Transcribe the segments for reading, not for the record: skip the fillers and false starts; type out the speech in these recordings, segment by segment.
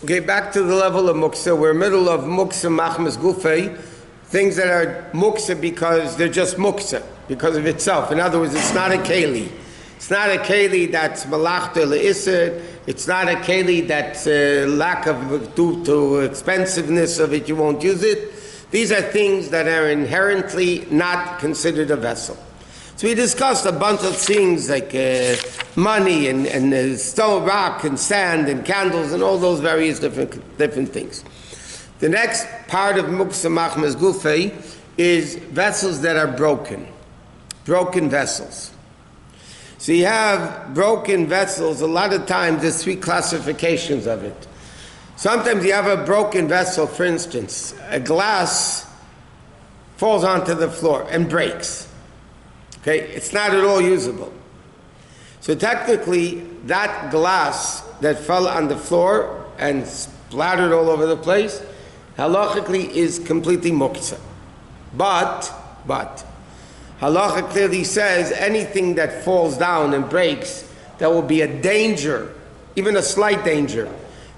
Okay, back to the level of Muktza. We're middle of Muktza Machmas Gufei, things that are Muktza because they're just Muktza, because of itself. In other words, it's not a Keli. It's not a Keli that's Malachta Le'isr. It's not a Keli that's lack of, due to expensiveness of it, you won't use it. These are things that are inherently not considered a vessel. So we discussed a bunch of things like money and stone, rock and sand and candles and all those various different things. The next part of Muktza Machmas Gufei is vessels that are broken vessels. So you have broken vessels. A lot of times there's three classifications of it. Sometimes you have a broken vessel, for instance, a glass falls onto the floor and breaks. Okay, it's not at all usable. So technically, that glass that fell on the floor and splattered all over the place, halachically is completely muktza. But, halacha clearly says anything that falls down and breaks, there will be a danger, even a slight danger,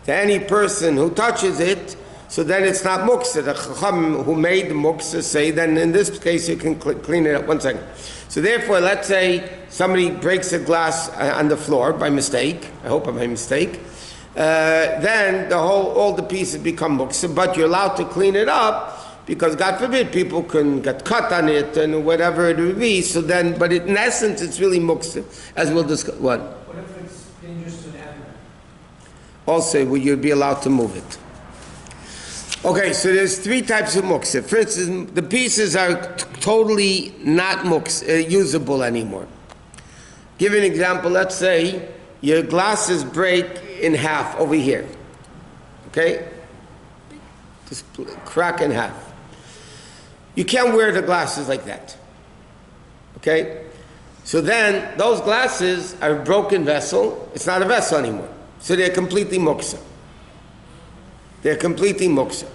to any person who touches it, so then it's not muktza. The chacham who made the muktza say, then in this case you can clean it up. 1 second. So therefore, let's say somebody breaks a glass on the floor by mistake, I hope by mistake, then all the pieces become muktza, but you're allowed to clean it up, because God forbid people can get cut on it and whatever it would be, so then, but in essence it's really muktza, as we'll discuss. What if it's dangerous to an animal? Also, will you be allowed to move it? Okay, so there's three types of muktza. For instance, the pieces are totally not usable anymore. Give an example. Let's say your glasses break in half over here. Okay? Just crack in half. You can't wear the glasses like that. Okay? So then, those glasses are a broken vessel. It's not a vessel anymore. So they're completely muktza. They're completely muktza.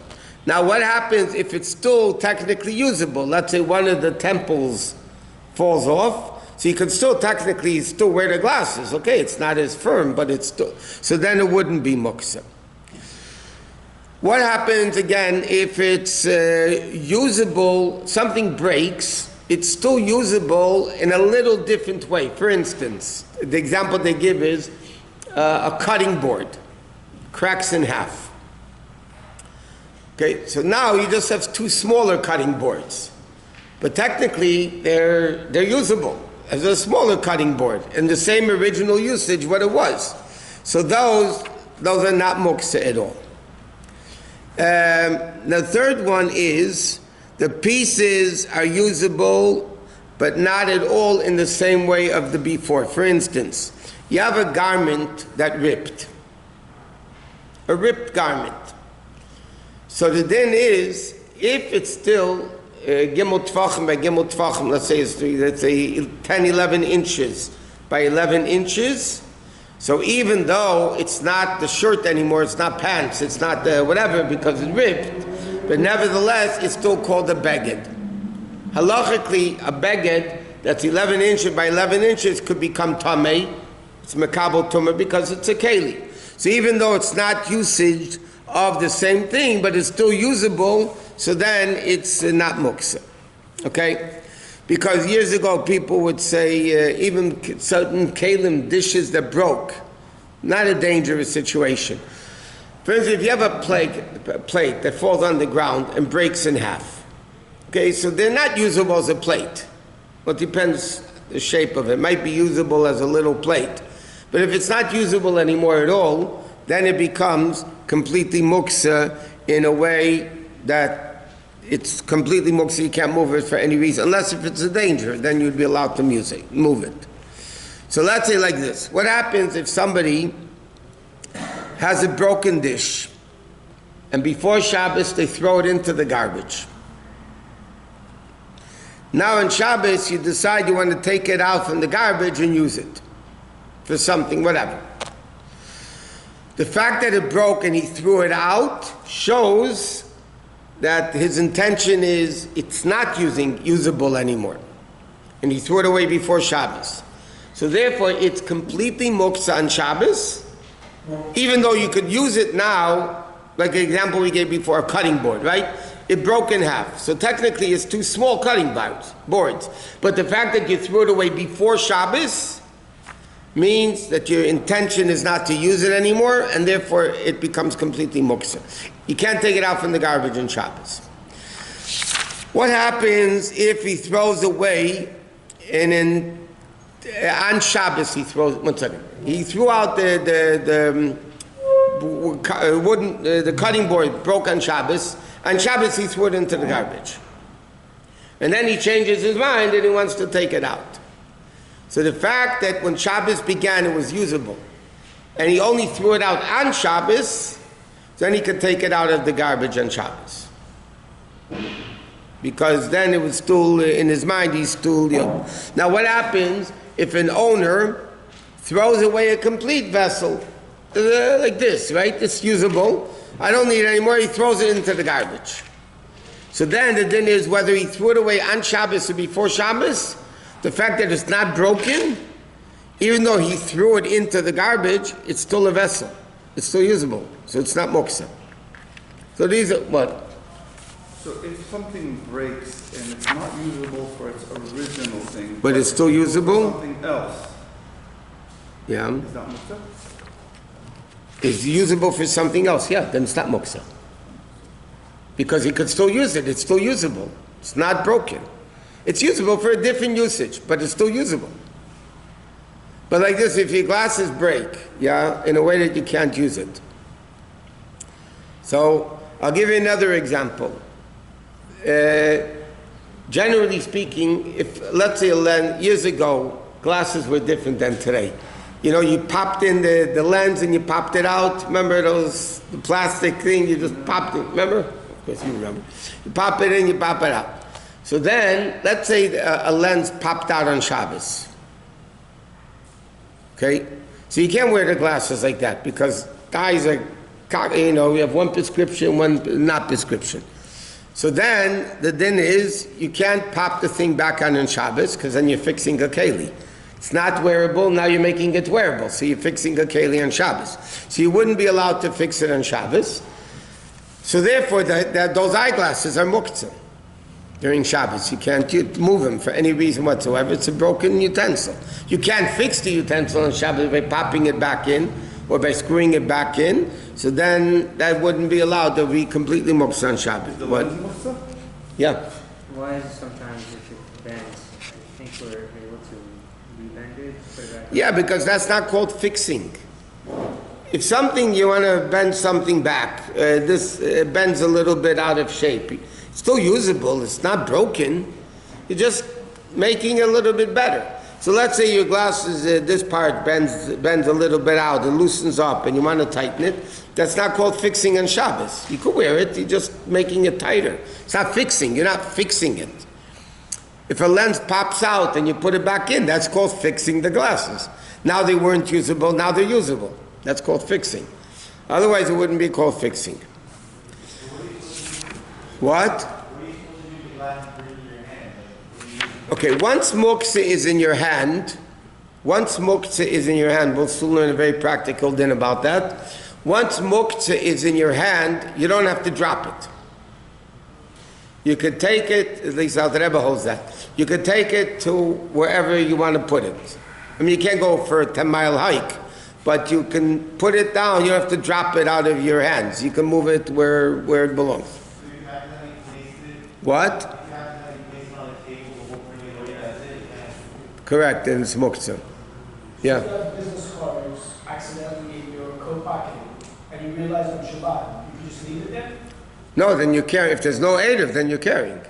Now what happens if it's still technically usable? Let's say one of the temples falls off, so you can still technically wear the glasses. Okay, it's not as firm, but it's still, so then it wouldn't be muktza. What happens again if it's usable, something breaks, it's still usable in a little different way. For instance, the example they give is a cutting board, cracks in half. Okay, so now you just have two smaller cutting boards, but technically they're usable as a smaller cutting board in the same original usage what it was. So those are not muktza at all. The third one is the pieces are usable, but not at all in the same way of the before. For instance, you have a garment that ripped, a ripped garment. So the din is, if it's still gimel tvachim by gimel tvachim, let's say 10, 11 inches by 11 inches, so even though it's not the shirt anymore, it's not pants, it's not whatever because it ripped, but nevertheless it's still called a beged. Halachically, a beged that's 11 inches by 11 inches could become tamei. It's mekabel tumah because it's a keli. So even though it's not usage of the same thing, but it's still usable, so then it's not muktza. Okay? Because years ago people would say even certain kalim dishes that broke, not a dangerous situation. For instance, if you have a plate that falls on the ground and breaks in half, okay, so they're not usable as a plate. Well, it depends the shape of it. It might be usable as a little plate. But if it's not usable anymore at all, then it becomes completely muktza in a way that it's completely muktza. You can't move it for any reason, unless if it's a danger, then you'd be allowed to move it. So let's say like this. What happens if somebody has a broken dish, and before Shabbos they throw it into the garbage? Now on Shabbos you decide you want to take it out from the garbage and use it for something, whatever. The fact that it broke and he threw it out shows that his intention is it's not usable anymore. And he threw it away before Shabbos. So therefore it's completely muktza on Shabbos, Even though you could use it now, like the example we gave before, a cutting board, right? It broke in half. So technically it's two small cutting boards. But the fact that you threw it away before Shabbos means that your intention is not to use it anymore, and therefore it becomes completely Muktza. You can't take it out from the garbage on Shabbos. What happens if he throws away on Shabbos he throws, one second, he threw out the cutting board, broke on Shabbos. On Shabbos he threw it into the garbage. And then he changes his mind and he wants to take it out. So the fact that when Shabbos began it was usable, and he only threw it out on Shabbos, then he could take it out of the garbage on Shabbos. Because then it was still, in his mind, he's still young. Now what happens if an owner throws away a complete vessel, like this, right? It's usable. I don't need it anymore. He throws it into the garbage. So then the din is whether he threw it away on Shabbos or before Shabbos, the fact that it's not broken, even though he threw it into the garbage, it's still a vessel. It's still usable. So it's not Muktza. So these are what? So if something breaks and it's not usable for its original thing, But it's still usable? something else, Yeah. is that Muktza? It's usable for something else, yeah, then it's not Muktza. Because he could still use it, it's still usable. It's not broken. It's usable for a different usage, but it's still usable. But like this, if your glasses break, yeah, in a way that you can't use it. So, I'll give you another example. Generally speaking, if, let's say years ago, glasses were different than today. You know, you popped in the lens and you popped it out. Remember the plastic thing, you just popped it, remember? Of course you remember. You pop it in, you pop it out. So then, let's say a lens popped out on Shabbos. Okay? So you can't wear the glasses like that because guys are, you know, we have one prescription, one not prescription. So then, the din is, you can't pop the thing back on Shabbos because then you're fixing a keli. It's not wearable, now you're making it wearable. So you're fixing a keli on Shabbos. So you wouldn't be allowed to fix it on Shabbos. So therefore, those eyeglasses are Muktza during Shabbos. You can't move them for any reason whatsoever. It's a broken utensil. You can't fix the utensil on Shabbos by popping it back in or by screwing it back in. So then that wouldn't be allowed to be completely Muktza on Shabbos. What? Yeah. Why is it sometimes if it bends, I think we're able to re-bend it? Yeah, because that's not called fixing. If something, you want to bend something back, this bends a little bit out of shape. It's still usable, it's not broken. You're just making it a little bit better. So let's say your glasses, this part bends a little bit out, it loosens up, and you want to tighten it. That's not called fixing on Shabbos. You could wear it, you're just making it tighter. It's not fixing, you're not fixing it. If a lens pops out and you put it back in, that's called fixing the glasses. Now they weren't usable, now they're usable. That's called fixing. Otherwise it wouldn't be called fixing. What? Okay, once Muktza is in your hand, we'll still learn a very practical din about that. Once Muktza is in your hand, you don't have to drop it. You could take it, at least Al Rebbe holds that, you could take it to wherever you want to put it. I mean, you can't go for a 10-mile hike, but you can put it down, you don't have to drop it out of your hands. You can move it where it belongs. So you have to place it? What? You have to place it on a table before you that's it? Correct, and it's Muktza. Yeah. If you have business cards accidentally in your coat pocket and you realize on Shabbat, you can just leave it there? No, then you're carrying. If there's no Erev, then you're carrying.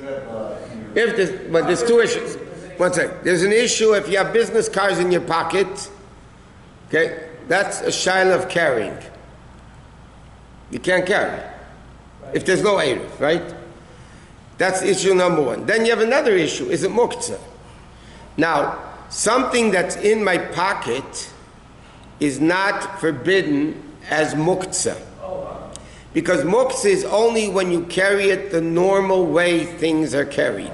But there's two issues. One second. There's an issue if you have business cards in your pocket. Okay, that's a shaila of carrying. You can't carry if there's no Erev, right? That's issue number one. Then you have another issue. Is it Muktza? Now, something that's in my pocket is not forbidden as Muktza. Because Muktza is only when you carry it the normal way things are carried.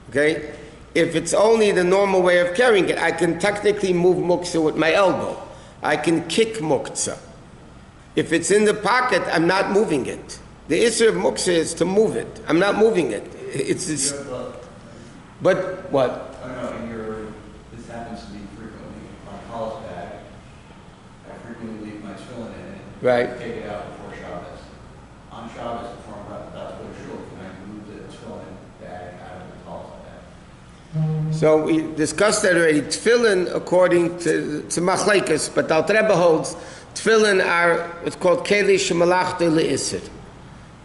Okay? If it's only the normal way of carrying it, I can technically move Muktza with my elbow. I can kick Muktza. If it's in the pocket, I'm not moving it. The issue of Muktza is to move it. I'm not moving it. It's but what? I don't know, this happens to me frequently on a college bag. I frequently leave my tefillin in it. Right. Take it out before Shabbos. On Shabbos, before I'm about to go to shul, can I move the tefillin bag out of the college bag? So we discussed that already. Tefillin, according to Machlekes, but the Alter Rebbe holds, tefillin are what's called keli shemalachta le'isir.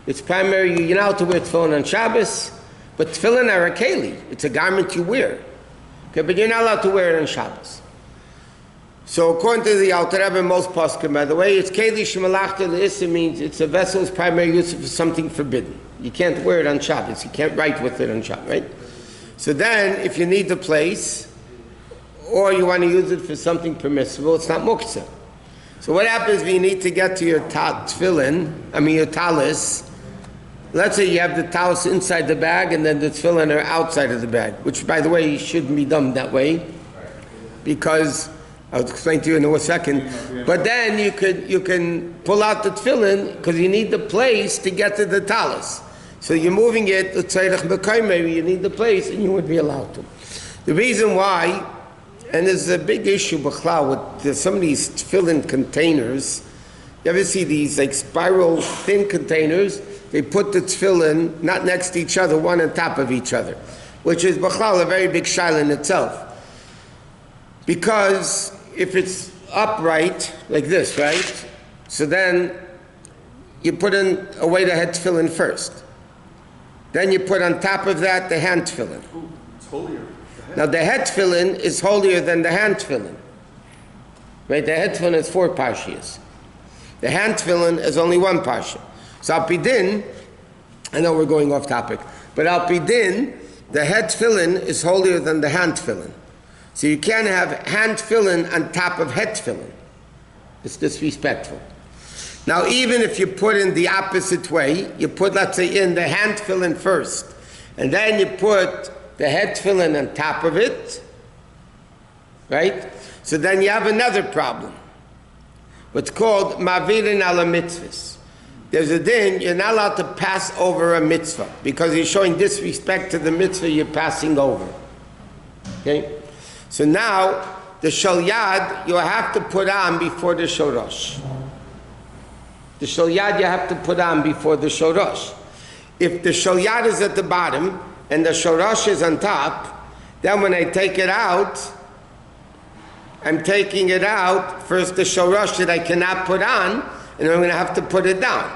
It's primary, you're not allowed to wear tefillin on Shabbos, but tefillin are a keli. It's a garment you wear. Okay, but you're not allowed to wear it on Shabbos. So according to the Alter Rebbe, most poskim, by the way, it's keli shemalachta le'isir means it's a vessel's primary use for something forbidden. You can't wear it on Shabbos. You can't write with it on Shabbos, right? So then, if you need the place, or you want to use it for something permissible, it's not Muktza. So what happens when you need to get to your your talis? Let's say you have the talis inside the bag and then the tefillin are outside of the bag, which, by the way, shouldn't be done that way, because I'll explain to you in a second. But then you can pull out the tefillin because you need the place to get to the talis. So you're moving it, you need the place, and you would be allowed to. The reason why, and there's a big issue with some of these tefillin containers. You ever see these like spiral thin containers? They put the tefillin not next to each other, one on top of each other, which is a very big shaila in itself. Because if it's upright, like this, right? So then you put in away the head tefillin first. Then you put on top of that the hand tefillin. It's holier. Now the head tefillin is holier than the hand tefillin. Right? The head tefillin is 4 parshias. The hand tefillin is only 1 parsha. So al pi din, I know we're going off topic, but al pi din, the head tefillin is holier than the hand tefillin. So you can't have hand tefillin on top of head tefillin. It's disrespectful. Now, even if you put in the opposite way, you put, let's say, in the hand tefillin first, and then you put the head tefillin on top of it, right? So then you have another problem. What's called mavirin ala mitzvahs. There's a din, you're not allowed to pass over a mitzvah, because you're showing disrespect to the mitzvah you're passing over. Okay? So now, the shalyad, you have to put on before the shorosh. The shalyad you have to put on before the shorosh. If the shalyad is at the bottom and the shorosh is on top, then when I take it out, I'm taking it out, first the shorosh that I cannot put on, and I'm going to have to put it down.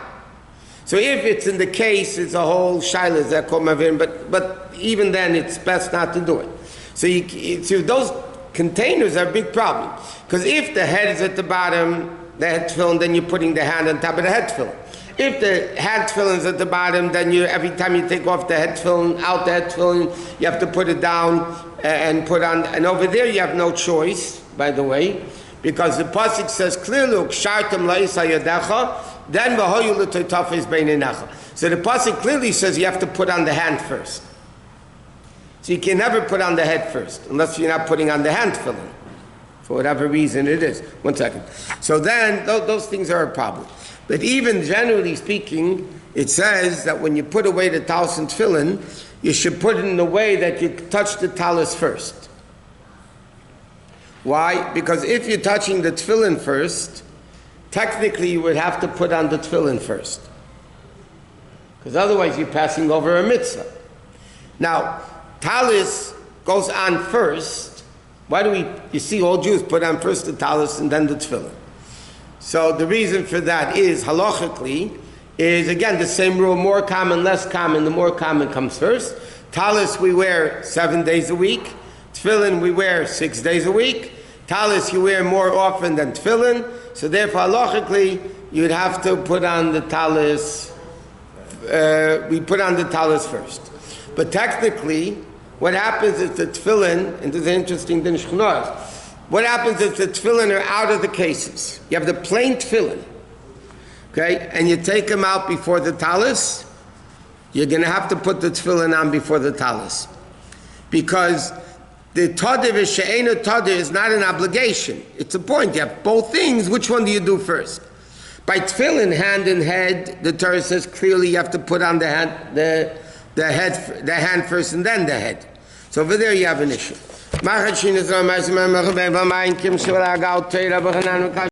So if it's in the case, it's a whole shaila that called mavir, but even then it's best not to do it. So those containers are a big problem. Because if the head is at the bottom, the head tefillin, then you're putting the hand on top of the head tefillin. If the hand tefillin is at the bottom, then every time you take off the head tefillin, out the head tefillin, you have to put it down and put on. And over there you have no choice, by the way, because the pasuk says clearly, "Kshartem la'isa yadecha," then v'hoyu l'toitafes beinenecha. So the pasuk clearly says you have to put on the hand first. So you can never put on the head first, unless you're not putting on the hand tefillin. For whatever reason it is. 1 second. So then, those things are a problem. But even generally speaking, it says that when you put away the talis and tefillin, you should put it in a way that you touch the talis first. Why? Because if you're touching the tefillin first, technically you would have to put on the tefillin first. Because otherwise you're passing over a mitzvah. Now, talis goes on first. Why do you see all Jews put on first the talis and then the tefillin? So the reason for that is, halachically, is again the same rule, more common, less common. The more common comes first. Talis we wear 7 days a week. Tefillin we wear 6 days a week. Talis you wear more often than tefillin. So therefore, halachically, you'd have to put on the talis, we put on the talis first. But technically, what happens is the tefillin, and this is interesting din shchunot, what happens is the tefillin are out of the cases. You have the plain tefillin, okay, and you take them out before the talis, you're going to have to put the tefillin on before the talis. Because The tadir v'she'ena tadir is not an obligation. It's a point. You have both things. Which one do you do first? By tefillin, hand and head, the Torah says clearly you have to put on the hand first and then the head. So over there you have an issue.